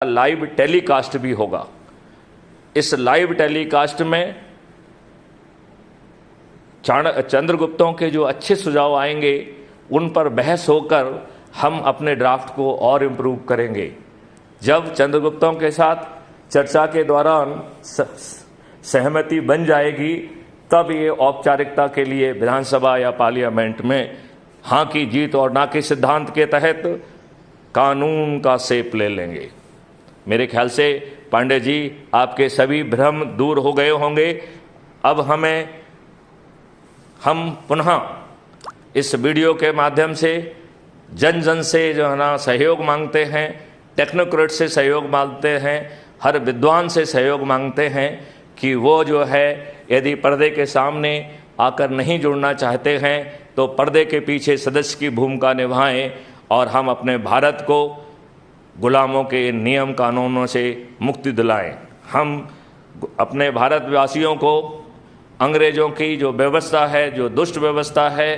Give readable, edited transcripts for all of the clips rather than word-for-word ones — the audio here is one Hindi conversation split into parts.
लाइव टेलीकास्ट भी होगा। इस लाइव टेलीकास्ट में चंद्रगुप्तों के जो अच्छे सुझाव आएंगे उन पर बहस होकर हम अपने ड्राफ्ट को और इम्प्रूव करेंगे। जब चंद्रगुप्तों के साथ चर्चा के दौरान सहमति बन जाएगी तब ये औपचारिकता के लिए विधानसभा या पार्लियामेंट में हाँ की जीत और ना के सिद्धांत के तहत कानून का सेप ले लेंगे। मेरे ख्याल से पांडे जी आपके सभी भ्रम दूर हो गए होंगे। अब हम पुनः इस वीडियो के माध्यम से जन जन से जो है ना सहयोग मांगते हैं, टेक्नोक्रेट से सहयोग मांगते हैं, हर विद्वान से सहयोग मांगते हैं कि वो जो है यदि पर्दे के सामने आकर नहीं जुड़ना चाहते हैं तो पर्दे के पीछे सदस्य की भूमिका निभाएं और हम अपने भारत को गुलामों के नियम कानूनों से मुक्ति दिलाएं। हम अपने भारतवासियों को अंग्रेज़ों की जो व्यवस्था है, जो दुष्ट व्यवस्था है,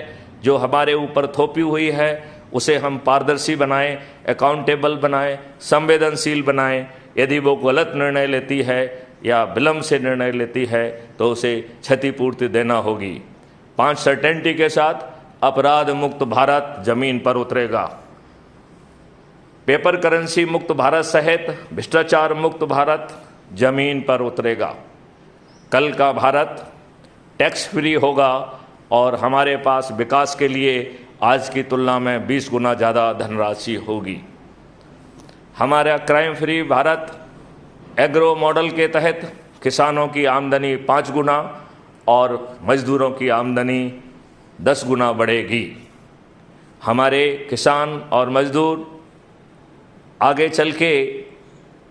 जो हमारे ऊपर थोपी हुई है, उसे हम पारदर्शी बनाएं, अकाउंटेबल बनाएं, संवेदनशील बनाएं। यदि वो गलत निर्णय लेती है या विलंब से निर्णय लेती है तो उसे क्षतिपूर्ति देना होगी। 5 सर्टेनिटी के साथ अपराध मुक्त भारत जमीन पर उतरेगा। पेपर करेंसी मुक्त भारत सहित भ्रष्टाचार मुक्त भारत जमीन पर उतरेगा। कल का भारत टैक्स फ्री होगा और हमारे पास विकास के लिए आज की तुलना में 20 गुना ज़्यादा धनराशि होगी। हमारा crime free Bharat agro model के तहत किसानों की आमदनी 5 गुना और मजदूरों की आमदनी 10 गुना बढ़ेगी। हमारे किसान और मजदूर आगे चल के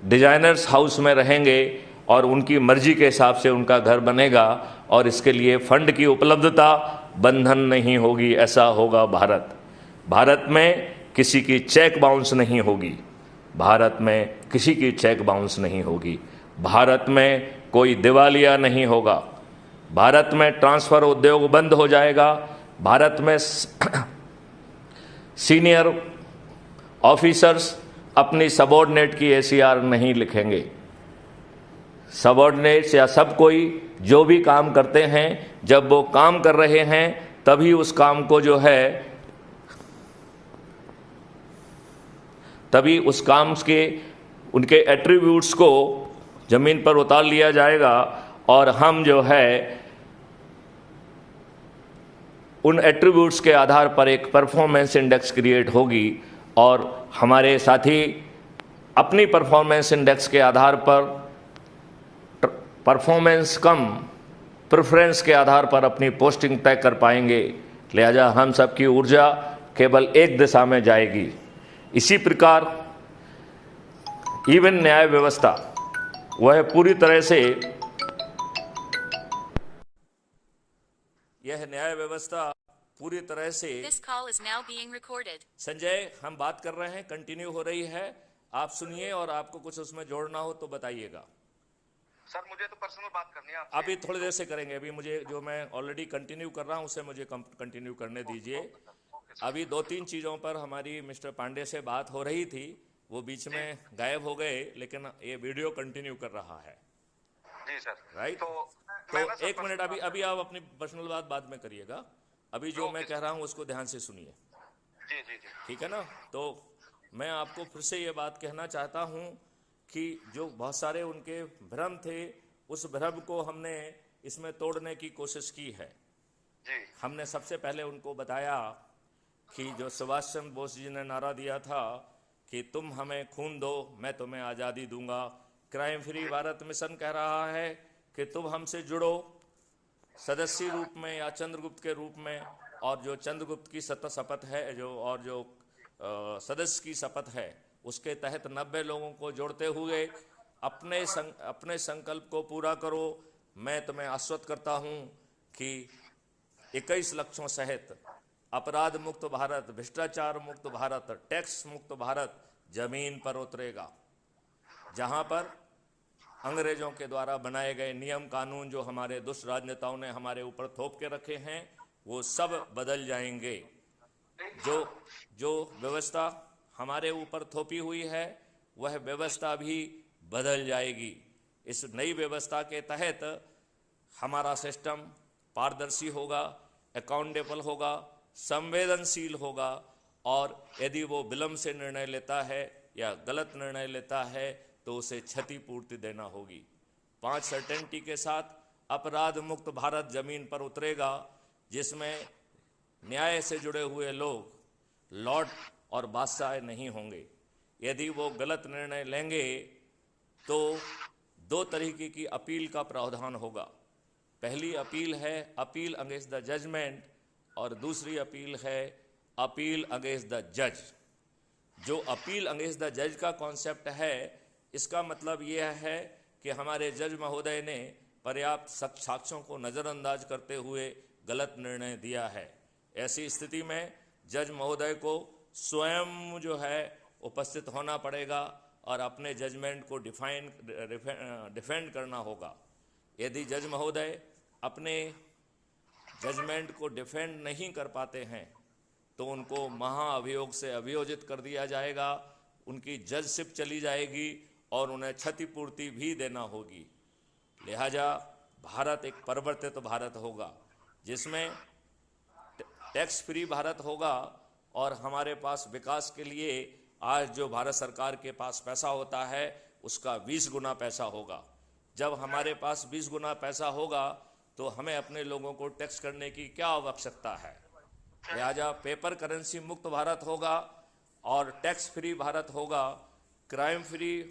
डिजाइनर्स हाउस में रहेंगे और उनकी मर्जी के हिसाब से उनका घर बनेगा और इसके लिए फंड की उपलब्धता बंधन नहीं होगी। ऐसा होगा भारत। भारत में किसी की चेक बाउंस नहीं होगी। भारत में किसी की चेक बाउंस नहीं होगी। भारत में कोई दिवालिया नहीं होगा। भारत में ट्रांसफ़र उद्योग बंद हो जाएगा। भारत में सीनियर ऑफिसर्स अपनी सबॉर्डिनेट की एसीआर नहीं लिखेंगे। सबॉर्डिनेट्स या सब कोई जो भी काम करते हैं, जब वो काम कर रहे हैं तभी उस काम को जो है तभी उस काम के उनके एट्रीब्यूट्स को ज़मीन पर उतार लिया जाएगा और हम जो है उन एट्रीब्यूट्स के आधार पर एक परफॉर्मेंस इंडेक्स क्रिएट होगी और हमारे साथी अपनी परफॉर्मेंस इंडेक्स के आधार पर परफॉर्मेंस कम प्रेफरेंस के आधार पर अपनी पोस्टिंग तय कर पाएंगे। लिहाजा हम सबकी ऊर्जा केवल एक दिशा में जाएगी। इसी प्रकार इवन न्याय व्यवस्था वह पूरी तरह से संजय हम बात कर रहे हैं, कंटिन्यू हो रही है, आप सुनिए और आपको कुछ उसमें जोड़ना हो तो बताइएगा। सर मुझे तो पर्सनल बात करनी है आपसे। अभी थोड़ी देर से करेंगे। अभी मुझे जो मैं ऑलरेडी कंटिन्यू कर रहा हूं उसे मुझे कंटिन्यू करने दीजिए। अभी 2-3 चीज़ों पर हमारी मिस्टर पांडे से बात हो रही थी, वो बीच में गायब हो गए, लेकिन ये वीडियो कंटिन्यू कर रहा है। जी सर। राइट। तो 1 मिनट अभी आप अपनी पर्सनल बात बाद में करिएगा। अभी जो मैं कह रहा हूँ उसको ध्यान से सुनिए। जी जी जी ठीक है ना। तो मैं आपको फिर से ये बात कहना चाहता हूँ कि जो बहुत सारे उनके भ्रम थे, उस भ्रम को हमने इसमें तोड़ने की कोशिश की है। जी। हमने सबसे पहले उनको बताया कि जो सुभाष चंद्र बोस जी ने नारा दिया था कि तुम हमें खून दो मैं तुम्हें आज़ादी दूंगा, क्राइम फ्री भारत मिशन कह रहा है कि तुम हमसे जुड़ो सदस्य रूप में या चंद्रगुप्त के रूप में, और जो चंद्रगुप्त की शपथ है जो सदस्य की शपथ है उसके तहत 90 लोगों को जोड़ते हुए अपने संकल्प को पूरा करो। मैं तुम्हें आश्वस्त करता हूं कि 21 लक्ष्यों सहित अपराध मुक्त भारत, भ्रष्टाचार मुक्त भारत, टैक्स मुक्त भारत जमीन पर उतरेगा। जहां पर अंग्रेजों के द्वारा बनाए गए नियम कानून जो हमारे दुष्ट राजनेताओं ने हमारे ऊपर थोप के रखे हैं वो सब बदल जाएंगे। जो व्यवस्था हमारे ऊपर थोपी हुई है वह व्यवस्था भी बदल जाएगी। इस नई व्यवस्था के तहत हमारा सिस्टम पारदर्शी होगा, अकाउंटेबल होगा, संवेदनशील होगा, और यदि वो विलंब से निर्णय लेता है या गलत निर्णय लेता है तो उसे क्षतिपूर्ति देना होगी। 5 सर्टेनिटी के साथ अपराध मुक्त भारत जमीन पर उतरेगा, जिसमें न्याय से जुड़े हुए लोग लॉर्ड और बादशाह नहीं होंगे। यदि वो गलत निर्णय लेंगे तो 2 तरीके की अपील का प्रावधान होगा। पहली अपील है अपील अगेंस्ट द जजमेंट, और दूसरी अपील है अपील अगेंस्ट द जज। जो अपील अगेंस्ट द जज का कॉन्सेप्ट है, इसका मतलब यह है कि हमारे जज महोदय ने पर्याप्त साक्ष्यों को नज़रअंदाज करते हुए गलत निर्णय दिया है। ऐसी स्थिति में जज महोदय को स्वयं जो है उपस्थित होना पड़ेगा और अपने जजमेंट को डिफेंड करना होगा। यदि जज महोदय अपने जजमेंट को डिफेंड नहीं कर पाते हैं तो उनको महाअभियोग से अभियोजित कर दिया जाएगा, उनकी जजशिप चली जाएगी और उन्हें क्षतिपूर्ति भी देना होगी। लिहाजा भारत एक परिवर्तित भारत होगा, जिसमें टैक्स फ्री भारत होगा, और हमारे पास विकास के लिए आज जो भारत सरकार के पास पैसा होता है उसका 20 गुना पैसा होगा। जब हमारे पास 20 गुना पैसा होगा तो हमें अपने लोगों को टैक्स करने की क्या आवश्यकता है। लिहाजा पेपर करेंसी मुक्त भारत होगा और टैक्स फ्री भारत होगा। क्राइम फ्री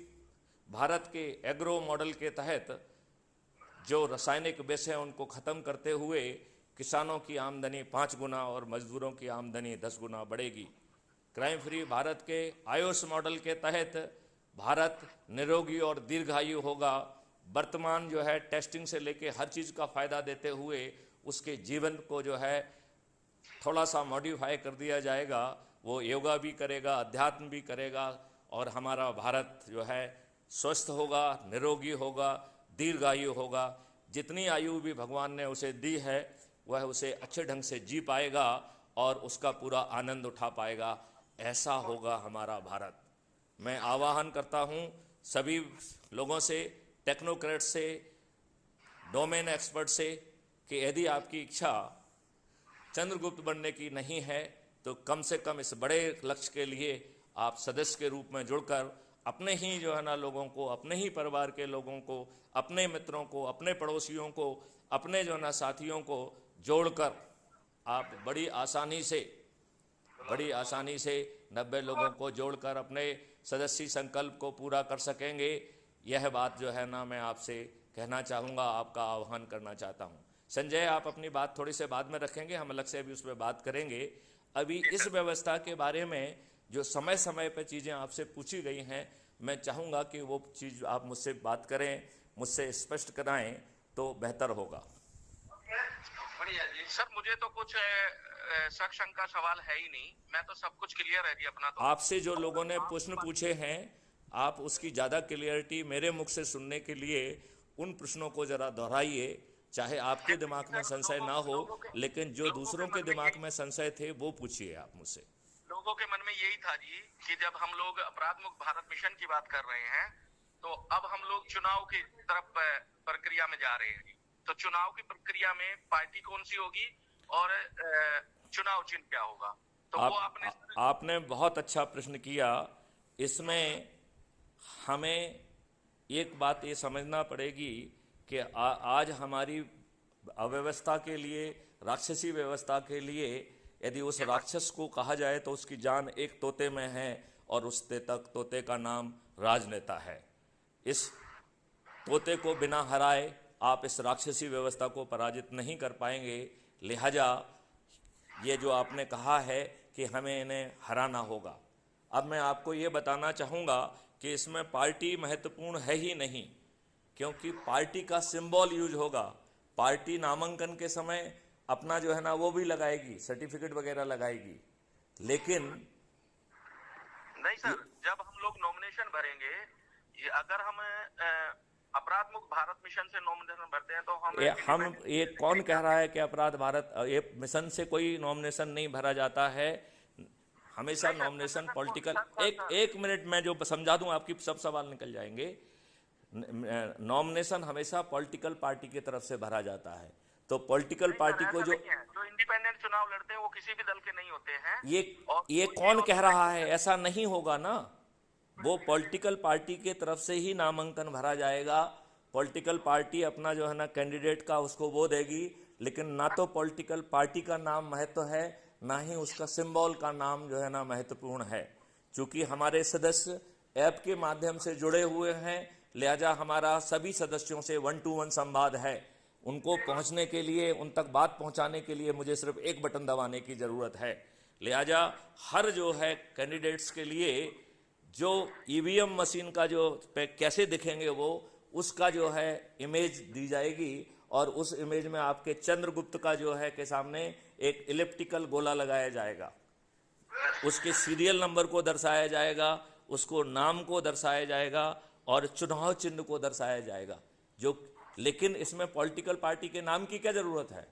भारत के एग्रो मॉडल के तहत जो रासायनिक विष है उनको ख़त्म करते हुए किसानों की आमदनी 5 गुना और मजदूरों की आमदनी 10 गुना बढ़ेगी। क्राइम फ्री भारत के आयुष मॉडल के तहत भारत निरोगी और दीर्घायु होगा। वर्तमान जो है टेस्टिंग से लेके हर चीज़ का फ़ायदा देते हुए उसके जीवन को जो है थोड़ा सा मॉडिफाई कर दिया जाएगा। वो योगा भी करेगा, अध्यात्म भी करेगा, और हमारा भारत जो है स्वस्थ होगा, निरोगी होगा, दीर्घायु होगा। जितनी आयु भी भगवान ने उसे दी है वह उसे अच्छे ढंग से जी पाएगा और उसका पूरा आनंद उठा पाएगा। ऐसा होगा हमारा भारत। मैं आह्वान करता हूँ सभी लोगों से, टेक्नोक्रेट से, डोमेन एक्सपर्ट से, कि यदि आपकी इच्छा चंद्रगुप्त बनने की नहीं है तो कम से कम इस बड़े लक्ष्य के लिए आप सदस्य के रूप में जुड़कर अपने ही जो है ना लोगों को, अपने ही परिवार के लोगों को, अपने मित्रों को, अपने पड़ोसियों को, अपने जो है ना साथियों को जोड़कर आप बड़ी आसानी से 90 लोगों को जोड़कर अपने सदस्य संकल्प को पूरा कर सकेंगे। यह बात जो है ना मैं आपसे कहना चाहूँगा, आपका आह्वान करना चाहता हूँ। संजय, आप अपनी बात थोड़ी से बाद में रखेंगे, हम अलग से अभी उस पर बात करेंगे। अभी इस व्यवस्था के बारे में जो समय समय पर चीज़ें आपसे पूछी गई हैं, मैं चाहूँगा कि वो चीज़ आप मुझसे बात करें, मुझसे स्पष्ट कराएं तो बेहतर होगा। बढ़िया जी। सर मुझे तो कुछ शक शंका सवाल है ही नहीं, मैं तो सब कुछ क्लियर है जी अपना। तो आपसे जो लोगों ने प्रश्न पूछे हैं, आप उसकी ज़्यादा क्लियरिटी मेरे मुख से सुनने के लिए उन प्रश्नों को ज़रा दोहराइए। चाहे आपके दिमाग में संशय ना हो, लेकिन जो दूसरों के दिमाग में संशय थे वो पूछिए आप मुझसे। लोगों के मन में यही था जी कि जब हम लोग अपराध मुक्त भारत मिशन की बात कर रहे हैं तो अब हम लोग चुनाव की तरफ प्रक्रिया में जा रहे हैं। तो चुनाव की प्रक्रिया में पार्टी कौन सी होगी और चुनाव चिन्ह क्या होगा, तो वो आपने बहुत अच्छा प्रश्न किया। इसमें हमें एक बात ये समझना पड़ेगी कि आज हमारी अव्यवस्था के लिए, राक्षसी व्यवस्था के लिए, यदि उस राक्षस को कहा जाए तो उसकी जान एक तोते में है और उस तोते का नाम राजनेता है। इस तोते को बिना हराए आप इस राक्षसी व्यवस्था को पराजित नहीं कर पाएंगे। लिहाजा ये जो आपने कहा है कि हमें इन्हें हराना होगा, अब मैं आपको ये बताना चाहूँगा कि इसमें पार्टी महत्वपूर्ण है ही नहीं, क्योंकि पार्टी का सिंबल यूज होगा। पार्टी नामांकन के समय अपना जो है ना वो भी लगाएगी, सर्टिफिकेट वगैरह लगाएगी, लेकिन नहीं सर, जब हम लोग नॉमिनेशन भरेंगे, अगर हम अपराध मुक्त भारत मिशन से नॉमिनेशन भरते हैं तो हम ये कौन कह रहा है कि अपराध भारत ये मिशन से कोई नॉमिनेशन नहीं भरा जाता है। हमेशा नॉमिनेशन पॉलिटिकल, एक मिनट मैं जो समझा दूं आपकी सब सवाल निकल जाएंगे। नॉमिनेशन हमेशा पॉलिटिकल पार्टी की तरफ से भरा जाता है, तो पॉलिटिकल पार्टी को जो इंडिपेंडेंट चुनाव लड़ते हैं वो किसी भी दल के नहीं होते हैं। ये कौन कह रहा है? ऐसा नहीं होगा ना। वो पॉलिटिकल पार्टी के तरफ से ही नामांकन भरा जाएगा। पॉलिटिकल पार्टी अपना जो है ना कैंडिडेट का उसको वो देगी, लेकिन ना तो पॉलिटिकल पार्टी का नाम महत्व है, ना ही उसका सिंबल का नाम जो है ना महत्वपूर्ण है। क्योंकि हमारे सदस्य ऐप के माध्यम से जुड़े हुए हैं, लिहाजा हमारा सभी सदस्यों से 1-to-1 संवाद है। उनको पहुंचने के लिए, उन तक बात पहुंचाने के लिए मुझे सिर्फ एक बटन दबाने की ज़रूरत है। लिहाजा हर जो है कैंडिडेट्स के लिए जो ईवीएम मशीन का जो कैसे दिखेंगे वो, उसका जो है इमेज दी जाएगी, और उस इमेज में आपके चंद्रगुप्त का जो है के सामने एक इलिप्टिकल गोला लगाया जाएगा, उसके सीरियल नंबर को दर्शाया जाएगा, उसको नाम को दर्शाया जाएगा और चुनाव चिन्ह को दर्शाया जाएगा। लेकिन इसमें पॉलिटिकल पार्टी के नाम की क्या जरूरत है?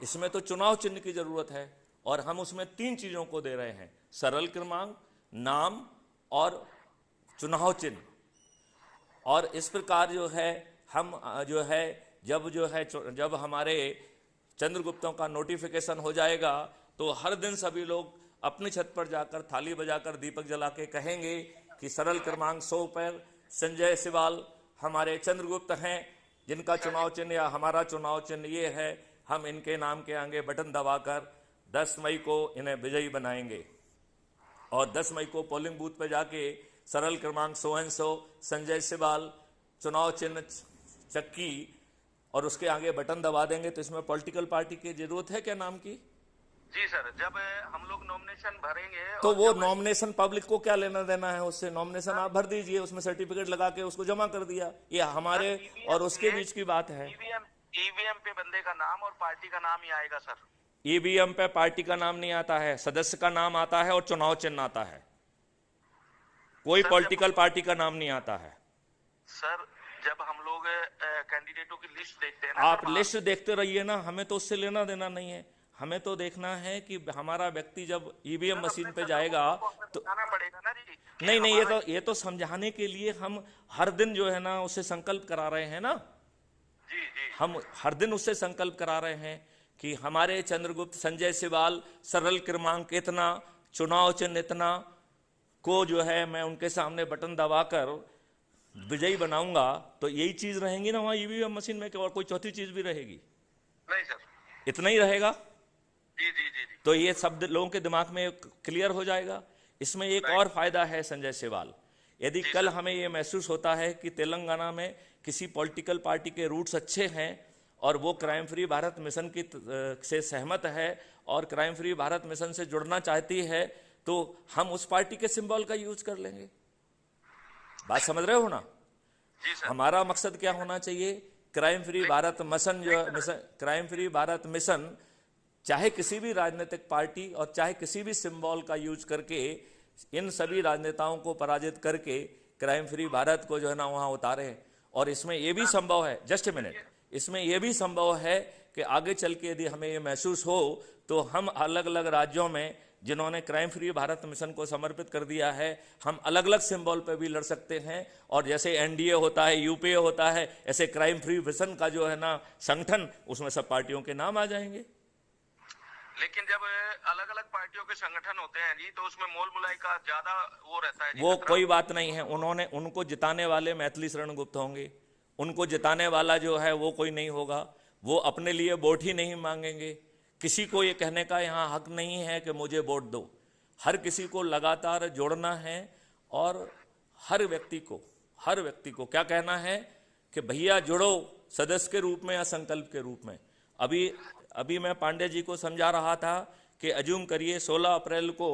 इसमें तो चुनाव चिन्ह की जरूरत है, और हम उसमें 3 चीजों को दे रहे हैं: सरल क्रमांक, नाम और चुनाव चिन्ह। और इस प्रकार जो है हम जो है जब हमारे चंद्रगुप्तों का नोटिफिकेशन हो जाएगा, तो हर दिन सभी लोग अपनी छत पर जाकर थाली बजाकर दीपक जला के कहेंगे कि सरल क्रमांक 100 पर संजय सिवाल हमारे चंद्रगुप्त हैं, जिनका चुनाव चिन्ह या हमारा चुनाव चिन्ह ये है। हम इनके नाम के आगे बटन दबाकर 10 मई को इन्हें विजयी बनाएंगे, और 10 मई को पोलिंग बूथ पर जाके सरल क्रमांक 100 संजय सिवाल, चुनाव चिन्ह चक्की, और उसके आगे बटन दबा देंगे। तो इसमें पॉलिटिकल पार्टी की जरूरत है क्या नाम की? जी सर, जब हम लोग नॉमिनेशन भरेंगे तो वो नॉमिनेशन पब्लिक को क्या लेना देना है उससे? नॉमिनेशन आप भर दीजिए, उसमें सर्टिफिकेट लगा के उसको जमा कर दिया, ये हमारे और उसके बीच की बात है। ईवीएम पे बंदे का नाम और पार्टी का नाम ही आएगा सर। ईवीएम पे पार्टी का नाम नहीं आता है, सदस्य का नाम आता है और चुनाव चिन्ह आता है। कोई पॉलिटिकल पार्टी का नाम नहीं आता है सर। जब हम लोग कैंडिडेटों की लिस्ट देखते हैं, आप लिस्ट देखते रहिए ना, हमें तो उससे लेना देना नहीं है। हमें तो देखना है कि हमारा व्यक्ति जब ईवीएम मशीन पे जाएगा तो पड़ेगा ना जी। नहीं, ये तो समझाने के लिए हम हर दिन जो है ना उससे संकल्प करा रहे हैं ना। जी जी, हम हर दिन उससे संकल्प करा रहे हैं कि हमारे चंद्रगुप्त संजय सिवाल सरल क्रमांक इतना, चुनाव चिन्ह इतना को जो है मैं उनके सामने बटन दबाकर विजयी बनाऊंगा। तो यही चीज रहेंगी ना वहां ईवीएम मशीन में, और कोई चौथी चीज भी रहेगी? नहीं सर, इतना ही रहेगा। जी जी जी। तो ये शब्द लोगों के दिमाग में क्लियर हो जाएगा। इसमें एक और फायदा है संजय सिवाल, यदि कल हमें ये महसूस होता है कि तेलंगाना में किसी पॉलिटिकल पार्टी के रूट्स अच्छे हैं और वो क्राइम फ्री भारत मिशन की से सहमत है और क्राइम फ्री भारत मिशन से जुड़ना चाहती है, तो हम उस पार्टी के सिंबल का यूज कर लेंगे। बात समझ रहे हो ना? जी सर। हमारा मकसद क्या होना चाहिए? Crime free Bharat mission crime free Bharat mission चाहे किसी भी राजनीतिक पार्टी और चाहे किसी भी सिंबल का यूज करके इन सभी राजनेताओं को पराजित करके क्राइम फ्री भारत को जो है ना वहां उतारे। और इसमें यह भी संभव है, जस्ट ए मिनट, इसमें यह भी संभव है कि आगे चल के यदि हमें यह महसूस हो तो हम अलग अलग राज्यों में जिन्होंने क्राइम फ्री भारत मिशन को समर्पित कर दिया है, हम अलग अलग सिंबल पर भी लड़ सकते हैं। और जैसे एनडीए होता है, यूपीए होता है, ऐसे क्राइम फ्री मिशन का जो है ना संगठन, उसमें सब पार्टियों के नाम आ जाएंगे। लेकिन जब अलग अलग पार्टियों के संगठन होते हैं जी, तो उसमें मोल मुलाई का ज्यादा वो रहता है जी। वो कोई बात नहीं है, उनको जिताने वाले मैथिली शरण गुप्त होंगे, उनको जिताने वाला जो है वो कोई नहीं होगा। वो अपने लिए वोट ही नहीं मांगेंगे। किसी को ये कहने का यहाँ हक नहीं है कि मुझे वोट दो। हर किसी को लगातार जोड़ना है और हर व्यक्ति को क्या कहना है कि भैया जुड़ो, सदस्य के रूप में या संकल्प के रूप में। अभी मैं पांडे जी को समझा रहा था कि अज्यूम करिए 16 अप्रैल को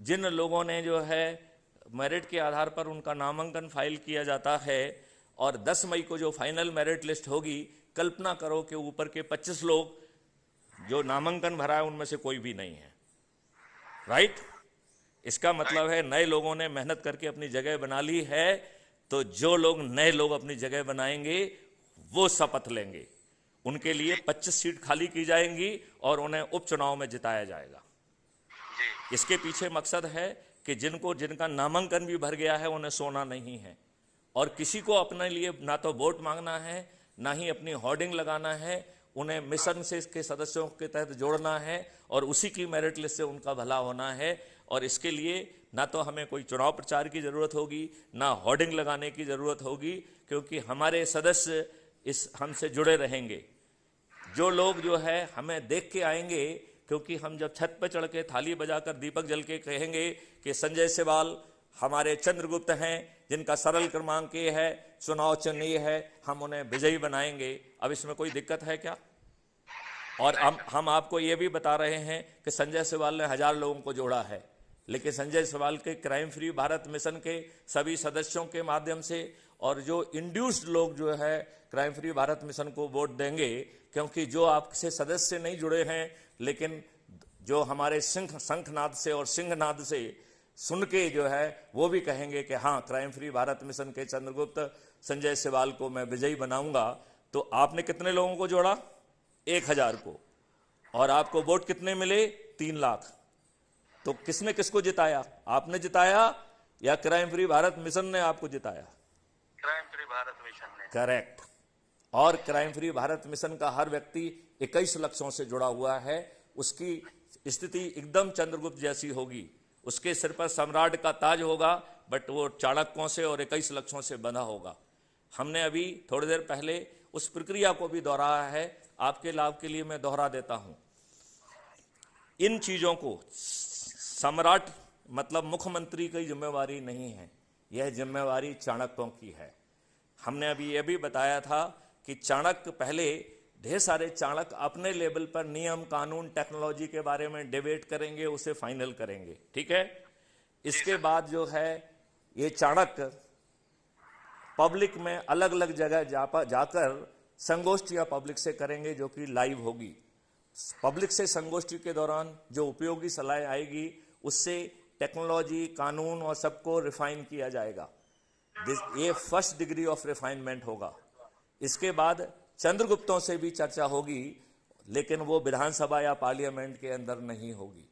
जिन लोगों ने जो है मेरिट के आधार पर उनका नामांकन फाइल किया जाता है और 10 मई को जो फाइनल मेरिट लिस्ट होगी, कल्पना करो कि ऊपर के 25 लोग जो नामांकन भरा है उनमें से कोई भी नहीं है। राइट? इसका मतलब है नए लोगों ने मेहनत करके अपनी जगह बना ली है। तो जो लोग नए लोग अपनी जगह बनाएंगे वो शपथ लेंगे, उनके लिए 25 सीट खाली की जाएंगी और उन्हें उपचुनाव में जिताया जाएगा। इसके पीछे मकसद है कि जिनका नामांकन भी भर गया है उन्हें सोना नहीं है, और किसी को अपने लिए ना तो वोट मांगना है, ना ही अपनी होर्डिंग लगाना है, उन्हें मिशन से के सदस्यों के तहत जोड़ना है और उसी की मेरिट लिस्ट से उनका भला होना है। और इसके लिए ना तो हमें कोई चुनाव प्रचार की ज़रूरत होगी, ना होर्डिंग लगाने की ज़रूरत होगी, क्योंकि हमारे सदस्य इस हमसे जुड़े रहेंगे। जो लोग जो है हमें देख के आएंगे, क्योंकि हम जब छत पर चढ़ के थाली बजाकर दीपक जल के कहेंगे कि संजय सिवाल हमारे चंद्रगुप्त हैं, जिनका सरल क्रमांक ये है, चुनाव चिन्ह ये है, हम उन्हें विजयी बनाएंगे। अब इसमें कोई दिक्कत है क्या? और हम आपको ये भी बता रहे हैं कि संजय सिवाल ने 1000 लोगों को जोड़ा है, लेकिन संजय सिवाल के क्राइम फ्री भारत मिशन के सभी सदस्यों के माध्यम से और जो इंड्यूस्ड लोग जो है क्राइम फ्री भारत मिशन को वोट देंगे, क्योंकि जो आपसे सदस्य नहीं जुड़े हैं लेकिन जो हमारे शंखनाद से और सिंहनाद से सुन के जो है वो भी कहेंगे कि हाँ, क्राइम फ्री भारत मिशन के चंद्रगुप्त संजय सिवाल को मैं विजयी बनाऊंगा। तो आपने कितने लोगों को जोड़ा? 1000 को। और आपको वोट कितने मिले? 3 लाख। तो किसने किसको जिताया? आपने जिताया या क्राइम फ्री भारत मिशन ने आपको जिताया? क्राइम फ्री भारत मिशन ने। करेक्ट। और क्राइम फ्री भारत मिशन का हर व्यक्ति 21 लक्षों से जुड़ा हुआ है। उसकी स्थिति एकदम चंद्रगुप्त जैसी होगी। उसके सिर पर सम्राट का ताज होगा, बट वो चाणक्यों से और 21 लक्षों से बंधा होगा। हमने अभी थोड़ी देर पहले उस प्रक्रिया को भी दोहराया है, आपके लाभ के लिए मैं दोहरा देता हूं। इन चीजों को सम्राट मतलब मुख्यमंत्री की जिम्मेवारी नहीं है, यह जिम्मेवारी चाणक्यों की है। हमने अभी यह भी बताया था कि चाणक्य पहले ढेर सारे चाणक्य अपने लेवल पर नियम कानून टेक्नोलॉजी के बारे में डिबेट करेंगे, उसे फाइनल करेंगे, ठीक है। इसके बाद जो है ये चाणक्य पब्लिक में अलग अलग जगह जाकर संगोष्ठियां पब्लिक से करेंगे, जो कि लाइव होगी। पब्लिक से संगोष्ठी के दौरान जो उपयोगी सलाह आएगी उससे टेक्नोलॉजी कानून और सबको रिफाइन किया जाएगा। ये फर्स्ट डिग्री ऑफ रिफाइनमेंट होगा। इसके बाद चंद्रगुप्तों से भी चर्चा होगी, लेकिन वो विधानसभा या पार्लियामेंट के अंदर नहीं होगी।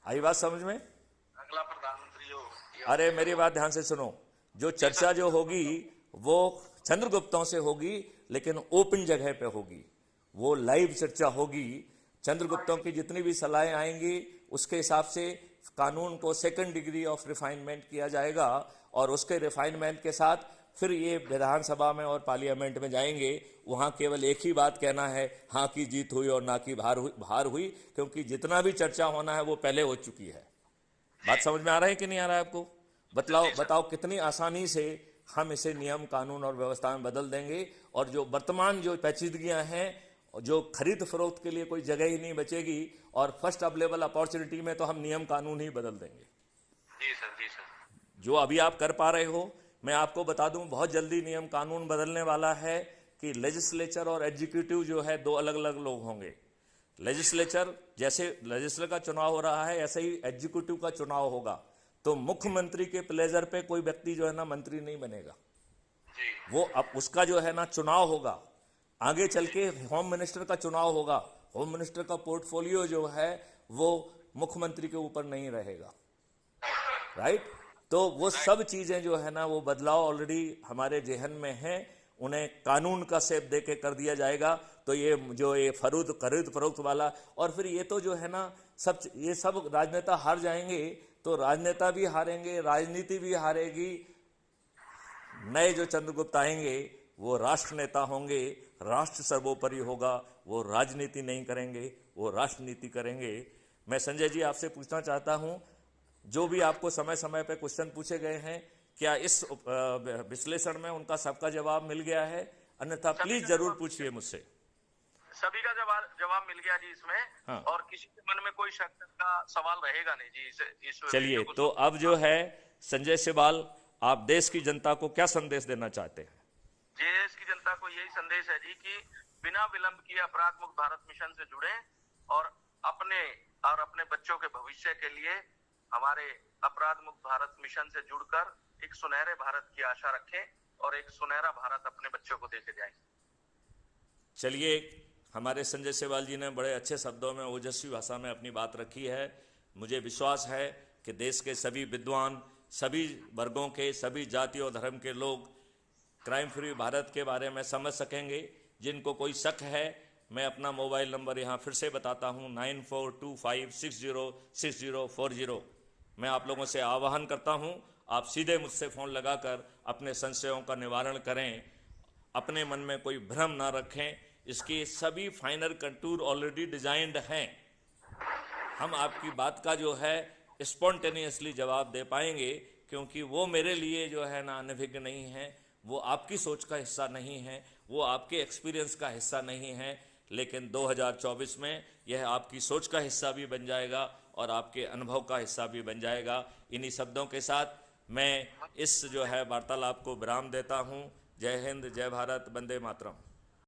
आई बात समझ में? अगला प्रधानमंत्री जो, अरे मेरी बात ध्यान से सुनो। जो चर्चा जो होगी वो चंद्रगुप्तों से होगी, लेकिन ओपन जगह पे होगी, वो लाइव चर्चा होगी। चंद्रगुप्तों की जितनी भी सलाहें आएंगी उसके हिसाब से कानून को सेकंड डिग्री ऑफ रिफाइनमेंट किया जाएगा, और उसके रिफाइनमेंट के साथ फिर ये विधानसभा में और पार्लियामेंट में जाएंगे। वहां केवल एक ही बात कहना है, हाँ की जीत हुई और ना की हार हुई, क्योंकि जितना भी चर्चा होना है वो पहले हो चुकी है। बात समझ में आ रहा है कि नहीं आ रहा है आपको? बताओ कितनी आसानी से हम इसे नियम कानून और व्यवस्था में बदल देंगे, और जो वर्तमान जो पेचीदगियां हैं, जो खरीद फरोख्त के लिए कोई जगह ही नहीं बचेगी, और फर्स्ट अवेलेबल अपॉर्चुनिटी में तो हम नियम कानून ही बदल देंगे। जी सर, जी सर। जो अभी आप कर पा रहे हो, मैं आपको बता दूं बहुत जल्दी नियम कानून बदलने वाला है कि लेजिस्लेचर और एग्जीक्यूटिव जो है 2 अलग अलग लोग होंगे। लेजिस्लेचर, जैसे लेजिस्लेचर का चुनाव हो रहा है ऐसे ही एग्जीक्यूटिव का चुनाव होगा। तो मुख्यमंत्री के प्लेजर पे कोई व्यक्ति जो है ना मंत्री नहीं बनेगा जी। वो अब उसका जो है ना चुनाव होगा। आगे चल के होम मिनिस्टर का चुनाव होगा। होम मिनिस्टर का पोर्टफोलियो जो है वो मुख्यमंत्री के ऊपर नहीं रहेगा, राइट। तो वो सब चीजें जो है ना वो बदलाव ऑलरेडी हमारे जहन में हैं, उन्हें कानून का शेप दे के कर दिया जाएगा। तो ये जो ये खरीद फरोख्त वाला, और फिर ये तो जो है ना ये सब राजनेता हार जाएंगे, तो राजनेता भी हारेंगे, राजनीति भी हारेगी। नए जो चंद्रगुप्त आएंगे वो राष्ट्र नेता होंगे, राष्ट्र सर्वोपरि होगा, वो राजनीति नहीं करेंगे, वो राष्ट्रनीति करेंगे। मैं संजय जी आपसे पूछना चाहता हूं, जो भी आपको समय समय पे क्वेश्चन पूछे गए हैं, क्या इस विश्लेषण में उनका सबका जवाब मिल गया है? अन्यथा प्लीज जरूर पूछिए मुझसे। सभी का जवाब मिल गया जी इसमें। हाँ। और किसी के मन में कोई शक का सवाल रहेगा नहीं जी इस चलिए, तो अब जो है संजय सिवाल, आप देश की जनता को क्या संदेश देना चाहते हैं? देश की जनता को यही संदेश है जी कि बिना विलंब किए अपराध मुक्त भारत मिशन से जुड़े और अपने बच्चों के भविष्य के लिए हमारे अपराध मुक्त भारत मिशन से जुड़कर एक सुनहरे भारत की आशा रखें और एक सुनहरा भारत अपने बच्चों को देके जाएं। चलिए, हमारे संजय सिवाल जी ने बड़े अच्छे शब्दों में ओजस्वी भाषा में अपनी बात रखी है। मुझे विश्वास है कि देश के सभी विद्वान, सभी वर्गों के, सभी जाति और धर्म के लोग क्राइम फ्री भारत के बारे में समझ सकेंगे। जिनको कोई शक है, मैं अपना मोबाइल नंबर यहाँ फिर से बताता हूँ, 9425606040। मैं आप लोगों से आह्वान करता हूँ, आप सीधे मुझसे फ़ोन लगाकर अपने संशयों का निवारण करें, अपने मन में कोई भ्रम ना रखें। इसके सभी फाइनल कंटूर ऑलरेडी डिजाइंड हैं। हम आपकी बात का जो है स्पॉन्टेनियसली जवाब दे पाएंगे, क्योंकि वो मेरे लिए जो है ना अनभिज्ञ नहीं है, वो आपकी सोच का हिस्सा नहीं है, वो आपके एक्सपीरियंस का हिस्सा नहीं है। लेकिन 2024 में यह आपकी सोच का हिस्सा भी बन जाएगा और आपके अनुभव का हिस्सा भी बन जाएगा। इन्हीं शब्दों के साथ मैं इस जो है वार्तालाप को विराम देता हूँ। जय हिंद, जय भारत, वंदे मातरम।